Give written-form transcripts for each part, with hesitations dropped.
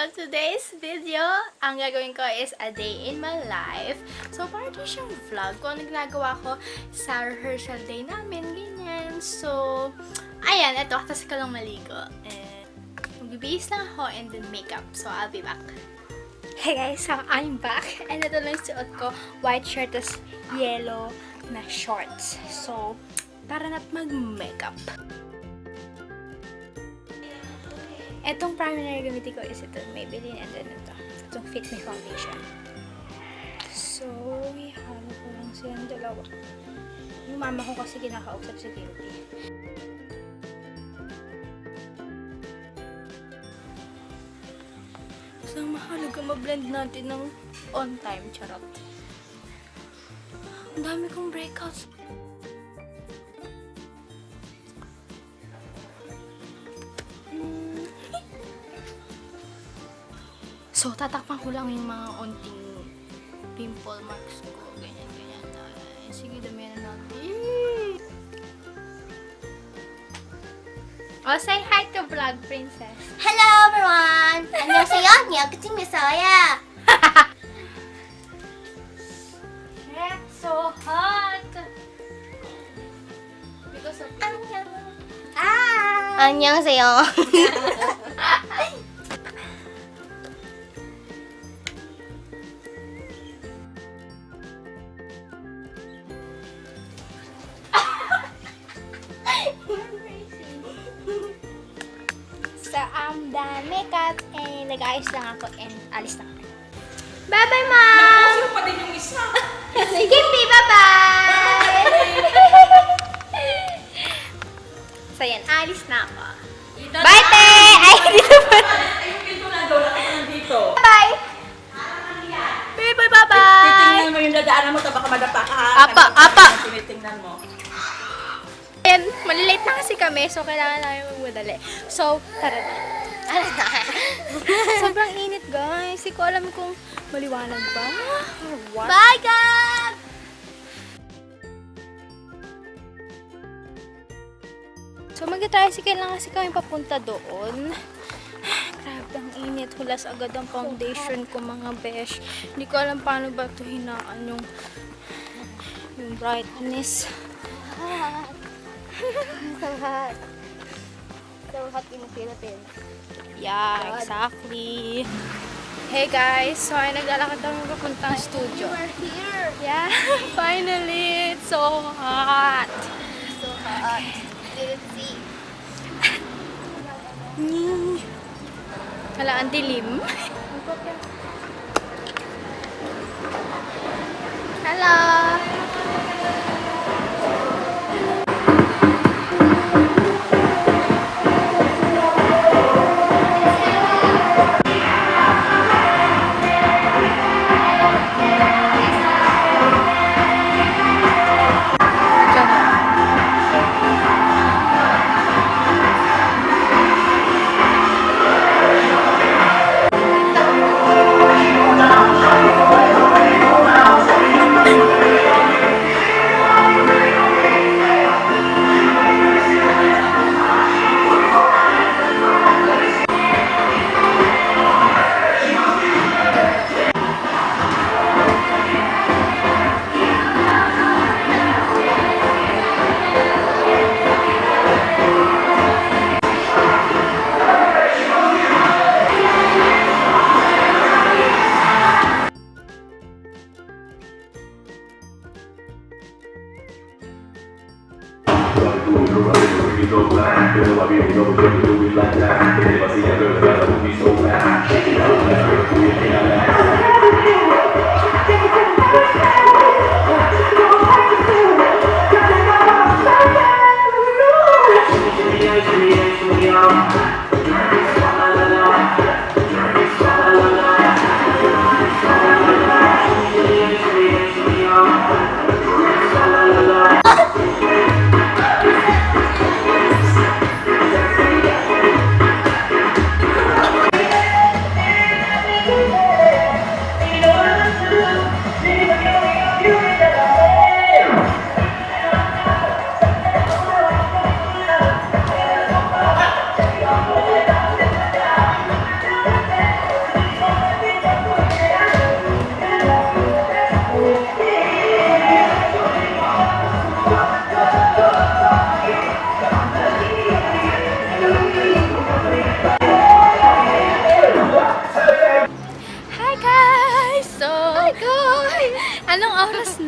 today's video, ang gagawin ko is a day in my life. So, parang siyang vlog kung ano ginagawa ko sa rehearsal day namin, ganyan. So, ayan, eto, tapos ka lang maligo. And, magbibihis lang ako and then makeup. So, I'll be back. Hey guys, so I'm back. And ito lang suot ko, white shirt, tas yellow na shorts. So, tara na't mag-makeup. Etong primer na gamitin ko is ito, Maybelline, and then itong Fit Me Foundation. So, ihalo ko lang silang dalawa. Yung mama ko kasi kinakausap sa beauty. So, mahalaga ma-blend natin ng on time, charot. Ang dami kong breakouts. So, tatakpan ko lang yung mga onting pimple marks ko. Ganyan, ganyan. Sige, damihan na natin. Oh, say hi to vlog, princess. Hello, everyone! 안녕하세요. 냐그팅 미소야. It's so hot! Because of... 안녕하세요. So, I'm done makeup and nag-ayos lang ako and alis na ako. Bye-bye, Mom! Nakasino pa din yung isa. Sige, bye-bye! So, yan, alis na ako. Bye, te! Ay, dito pa. Ay, yung pinto na doon. Ako nandito. Bye! Bye-bye! Titingnan mo yung dadaanan mo, baka madapa ka. Apa, apa. Tinitingnan mo. And, malilate na kasi kami, so kailangan namin magmadali. So, tara na. Sobrang init, guys. Hindi ko alam kung maliwanag ba or what. Bye, guys! So, mag-tricycle lang kasi kami papunta doon. Grabe, ang init. Hulas agad ang foundation ko, mga besh. Hindi ko alam paano ba ito hinaan yung brightness. So hot. So hot in the Philippines. Yeah, exactly. Hey guys, so ay naglalakad kami papuntang studio. We're here. Yeah, finally! It's so hot! So hot. Didn't see. Hala, ang dilim. Hello!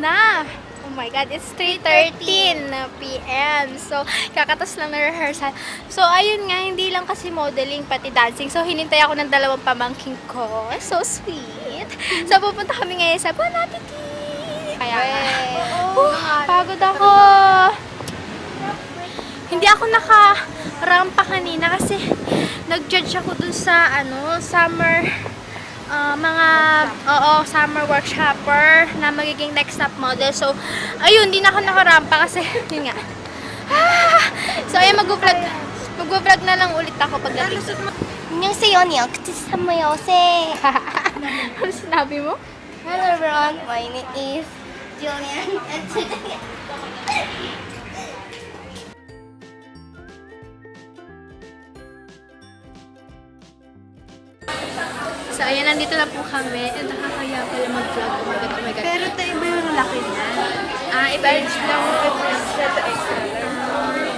na. Oh my God, it's 3:13 p.m. So, kakatas lang na rehearsal. So, ayun nga, hindi lang kasi modeling, pati dancing. So, hinintay ako ng dalawang pamangking ko. So sweet. So, pupunta kami ngayon sa Bon Appetit. Kaya pagod ako. Hindi ako nakarampa kanina kasi nag-judge ako dun sa summer summer workshopper na magiging next top model. So, ayun, hindi na ako nakarampa kasi, yun nga. So, ayun, mag-vlog na lang ulit ako pagdating. 안녕하세요. 네, Ano sinabi mo? Hello everyone, my name is Julian and today So, ayan, nandito na po kami. And nakakaya pala mag-vlog. Oh my God, oh my God. Pero ito iba yung laki niya. Iba yung lang extra.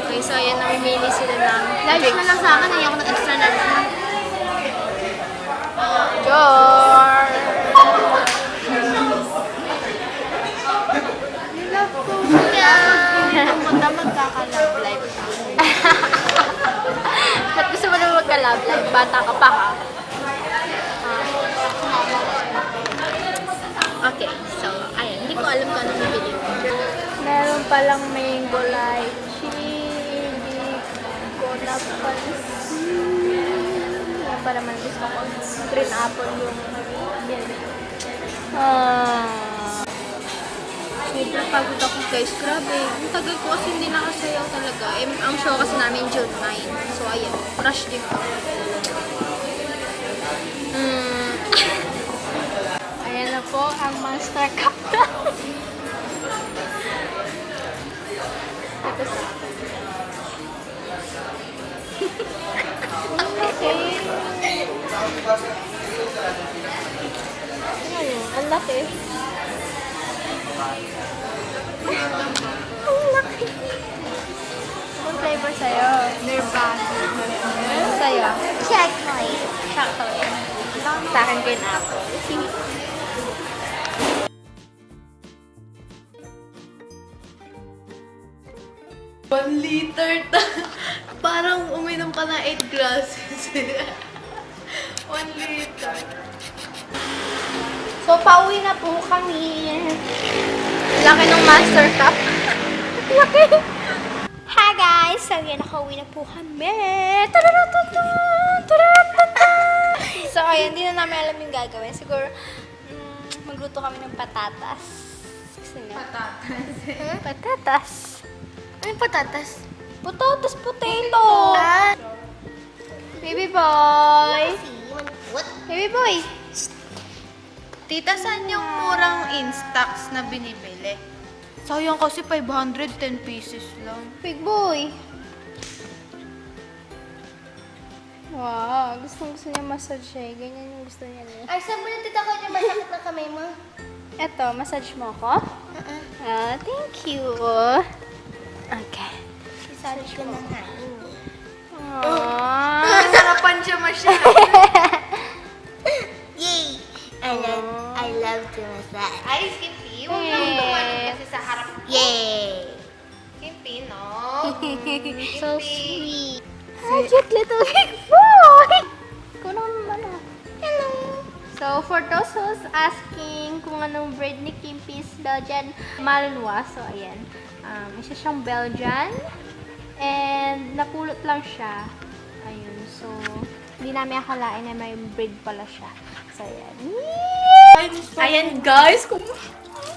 Okay, so ayan, namimili sila ng Large na lang sa akin, ayoko ng extra large na. George! Nilove ko siya. Pumunta magkaka-love life siya. Ba't gusto mo naman magka-love life? Bata ka pa ha? Okay, so ayan, hindi ko alam kung ano bibili ko. Meron palang mango lychee, hindi ko napansin. Yan pa naman gusto ko. Green apple yung yan. Sobrang pagod ako guys, grabe. Ang tagal ko kasi hindi nakasayaw talaga. Ang show kasi namin June 9. So ayan, rush din ko. Ayan na po ang Monster Cup. Okay. Ang laki. Ang laki. Anong flavor sa'yo? Nervous. Sa'yo? Chocolate. Chocolate. Sa akin green apple. 1 liter. Parang uminom ka na 8 glasses. 1 liter. So, pauwi na po kami. Laki ng Master Cup. Laki. Hi guys! So, yan, nakauwi na po kami. So, ayan, hindi na namin alam yung gagawin. Siguro, magluto kami ng patatas. Gusto niyo? Patatas. Ano yung patatas? Patatas, potato. Baby boy. What? Baby boy. Tita, saan yung murang Instax na binibili? Sayang kasi 510 pieces lang. Big boy. Wow, gusto niya massage eh. Ganyan yung gusto niya eh. Ay, saan mo natita ko yung masakit na kamay mo? Eto, massage mo ako? Thank you. Okay. Isarap ka ng hangin. Aww. Sarapan siya masyado. Yay! I love to massage. Ay, Skippy, huwag lang tumalong kasi sa harap. Yay! Skippy, no? So sweet. Hi, cute little big boy! Kuno naman ah. Hello! So, for those who's asking kung anong breed ni Kimpy's Belgian Malinois, so ayan. Isa siyang Belgian. And napulot lang siya. Ayun. So, hindi namin akalain na may breed pala siya. So, ayan. Ayan guys, kung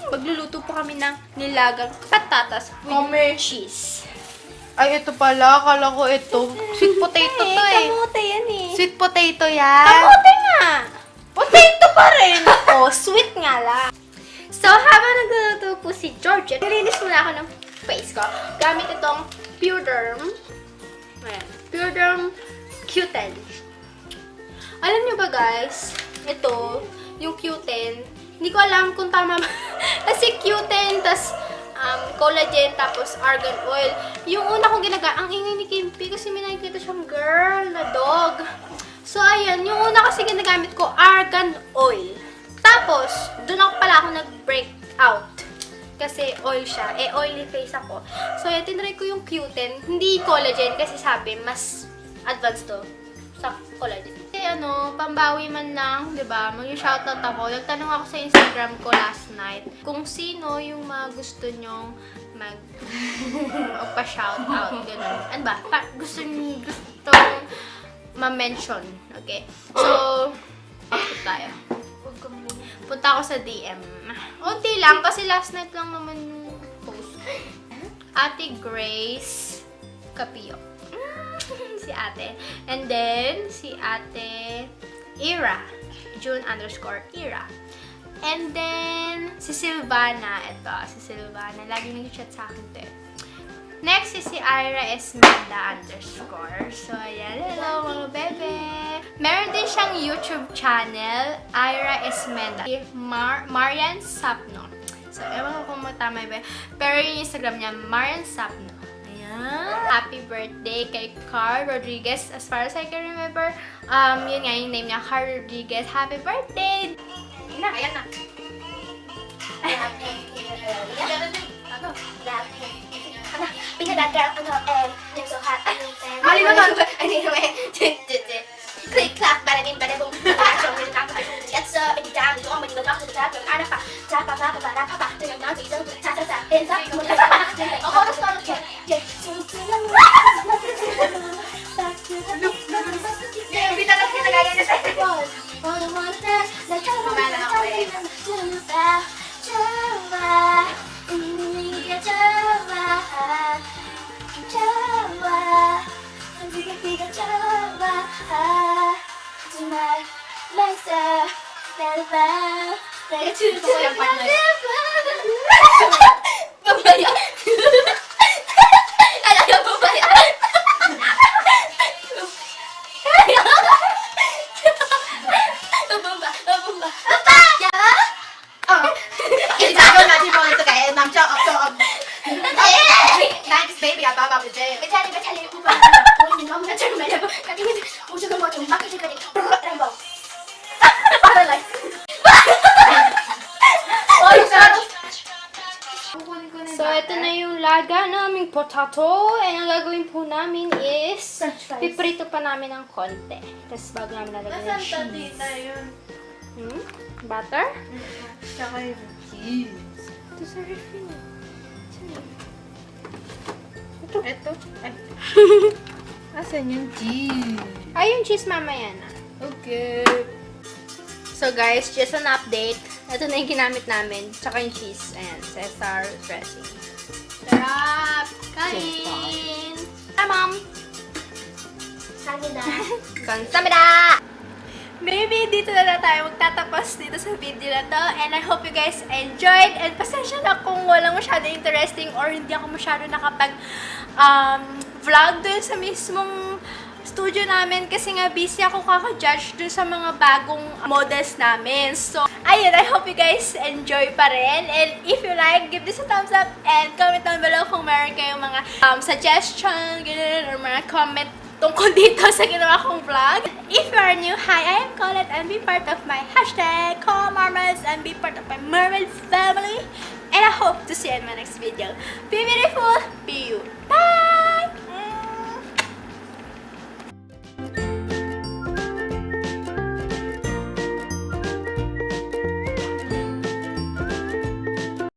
magluluto po kami ng nilagang patatas with cheese. Ay, ito pala. Akala ko ito. Sweet potato to eh. Kamote yan eh. Sweet potato yan. Kamote nga! Potato pa rin. Oh, sweet nga lang. So, habang nagluluto po si Georgette, nilinis muna ako ng face ko. Gamit itong Pure Derm. Ayan. Pure Derm Q10. Alam nyo ba guys, ito, yung Q10, hindi ko alam kung tama ba. Kasi Q10, tas collagen, tapos argan oil. Yung una kong ginagamit, ang ingay ni Kimpy kasi may nakikita siyang girl na dog. So, ayan, yung una kasi ginagamit ko, argan oil. Tapos, doon ako nag-break out. kasi oil siya. Eh, oily face ako. So, yan, tinry ko yung Q10. Hindi collagen kasi sabi, mas advanced to sa collagen. Kasi pambawi man lang, di ba? Mag-shoutout ako. Nagtanong ako sa Instagram ko last night kung sino yung mga gusto nyong magpa-shoutout. Ganun. Ano ba? Gusto ma-mention. Okay. So, tayo. Punta ako sa DM. Unti lang, kasi last night lang naman yung post. Ate Grace Capio. Si ate. And then, si ate Ira. June_Ira. And then, si Silvana. Ito, si Silvana. Lagi nag-chat sa akin to eh. Next is si Ira Esmenda _ So, ayan. Hello, mga bebe. Meron din siyang YouTube channel, Ira Esmenda. Marian Sapno. So, ewan ko kung matama ba. Pero yung Instagram niya, Marian Sapno. Ayan. Happy birthday kay Carl Rodriguez. As far as I can remember, yun nga yung name niya, Carl Rodriguez. Happy birthday! Ayan na. Pinadadra you're so hot, Mali naman. Anyway, click, clap, bada din, bada boom. It's up, it's down, it's on, when you look up to the top, you're out of tap, tap, tap, tap, tap, tap, turn down, so tap, tap, tap, hands up, come on, oh, let's start again. Hindi talaga kita gaya niya sa'yo. Mamala ako eh. Thanks, baby. I thought about the gym. So, ito na yung laga naming potato. And ang gagawin po namin is piprito pa namin ng konti. Tapos bago namin lalagyan ng cheese. Butter? Tsaka yung cheese. Ito sa ref yun. Ito. Ay. Asan yung cheese? Ay, yung cheese mamaya na. Okay. So guys, just an update. Ito na yung ginamit namin. Tsaka yung cheese. Ayan, Caesar dressing. Sarap! Kain! Hi, Mom! Konsamida! Maybe dito na tayo magtatapos dito sa video na to. And I hope you guys enjoyed. And pasensya na kung walang masyado interesting or hindi ako masyado nakapag-vlog dun sa mismong studio namin kasi nga busy ako kaka-judge dun sa mga bagong models namin. So, ayun, I hope you guys enjoy pa rin. And if you like, give this a thumbs up and comment down below kung meron kayong mga suggestion, ganun, or mga comment tungkol dito sa ginawa kong vlog. If you are new, hi, I am Collette and be part of my hashtag #Mermaids and be part of my mermaid family. And I hope to see you in my next video. Be beautiful, be you. Bye!